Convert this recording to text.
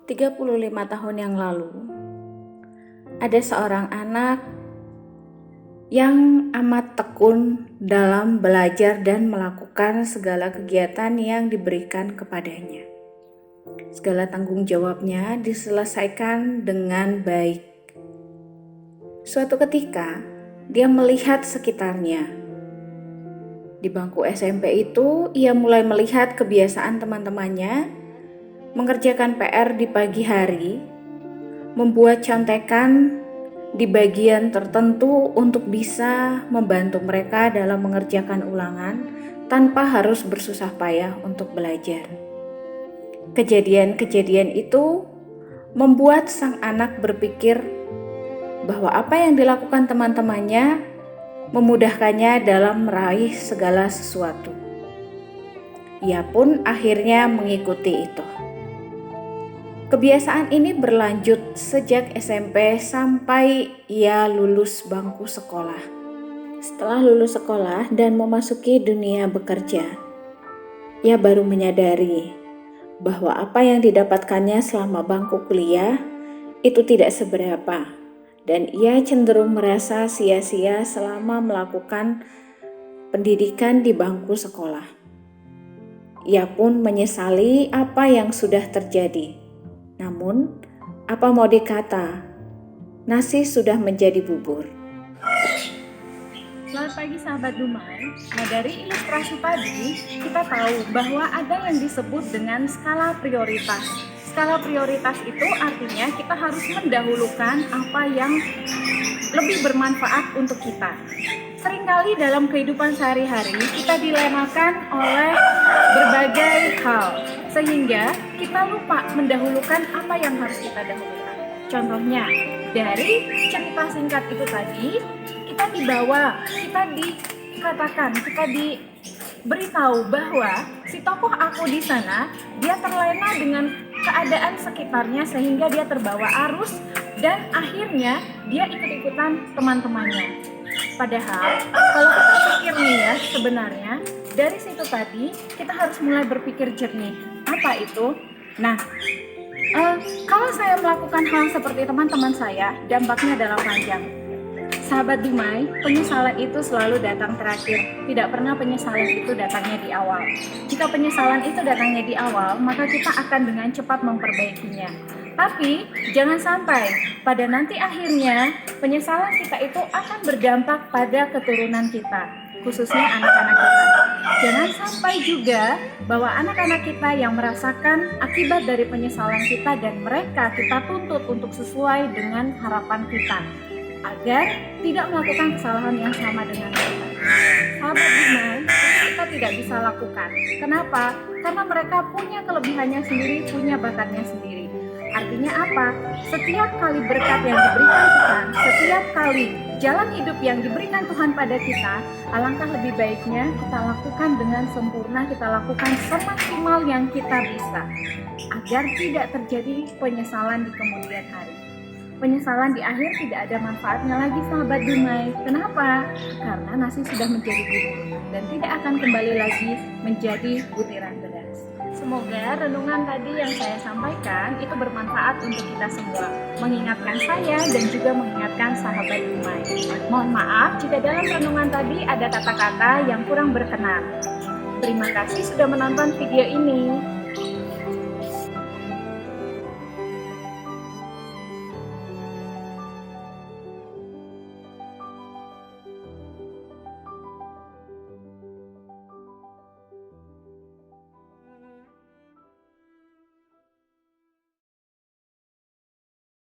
"35 tahun yang lalu, ada seorang anak yang amat tekun dalam belajar dan melakukan segala kegiatan yang diberikan kepadanya. Segala tanggung jawabnya diselesaikan dengan baik. Suatu ketika, dia melihat sekitarnya. Di bangku SMP itu, ia mulai melihat kebiasaan teman-temannya mengerjakan PR di pagi hari, membuat contekan di bagian tertentu untuk bisa membantu mereka dalam mengerjakan ulangan tanpa harus bersusah payah untuk belajar. Kejadian-kejadian itu membuat sang anak berpikir bahwa apa yang dilakukan teman-temannya memudahkannya dalam meraih segala sesuatu. Ia pun akhirnya mengikuti itu. Kebiasaan ini berlanjut sejak SMP sampai ia lulus bangku sekolah. Setelah lulus sekolah dan memasuki dunia bekerja, ia baru menyadari bahwa apa yang didapatkannya selama bangku kuliah itu tidak seberapa, dan ia cenderung merasa sia-sia selama melakukan pendidikan di bangku sekolah. Ia pun menyesali apa yang sudah terjadi. Namun, apa mau dikata, nasi sudah menjadi bubur. Selamat pagi sahabat Dumai. Nah, dari ilustrasi tadi kita tahu bahwa ada yang disebut dengan skala prioritas. Skala prioritas itu artinya kita harus mendahulukan apa yang lebih bermanfaat untuk kita. Seringkali dalam kehidupan sehari-hari kita dilemakan oleh berbagai hal, sehingga kita lupa mendahulukan apa yang harus kita dahulukan. Contohnya, dari cerita singkat itu tadi, kita diberitahu bahwa si tokoh aku di sana, dia terlena dengan keadaan sekitarnya sehingga dia terbawa arus dan akhirnya dia ikut-ikutan teman-temannya. Padahal kalau kita pikir nih ya, sebenarnya dari situ tadi kita harus mulai berpikir jernih. Apa itu? Nah, kalau saya melakukan hal seperti teman-teman saya, dampaknya adalah panjang. Sahabat Dumai, penyesalan itu selalu datang terakhir. Tidak pernah penyesalan itu datangnya di awal. Jika penyesalan itu datangnya di awal, maka kita akan dengan cepat memperbaikinya. Tapi jangan sampai pada nanti akhirnya penyesalan kita itu akan berdampak pada keturunan kita, khususnya anak-anak kita. Jangan sampai juga bahwa anak-anak kita yang merasakan akibat dari penyesalan kita dan mereka kita tuntut untuk sesuai dengan harapan kita, agar tidak melakukan kesalahan yang sama dengan mereka. Sahabat Dumai, kita tidak bisa lakukan. Kenapa? Karena mereka punya kelebihannya sendiri, punya bakatnya sendiri. Artinya apa? Setiap kali berkat yang diberikan Tuhan, setiap kali jalan hidup yang diberikan Tuhan pada kita, alangkah lebih baiknya kita lakukan dengan sempurna, kita lakukan semaksimal yang kita bisa, agar tidak terjadi penyesalan di kemudian hari. Penyesalan di akhir tidak ada manfaatnya lagi sahabat Dumai. Kenapa? Karena nasi sudah menjadi bubur dan tidak akan kembali lagi menjadi butiran beras. Semoga renungan tadi yang saya sampaikan itu bermanfaat untuk kita semua, mengingatkan saya dan juga mengingatkan sahabat Dumai. Mohon maaf jika dalam renungan tadi ada kata-kata yang kurang berkenan. Terima kasih sudah menonton video ini.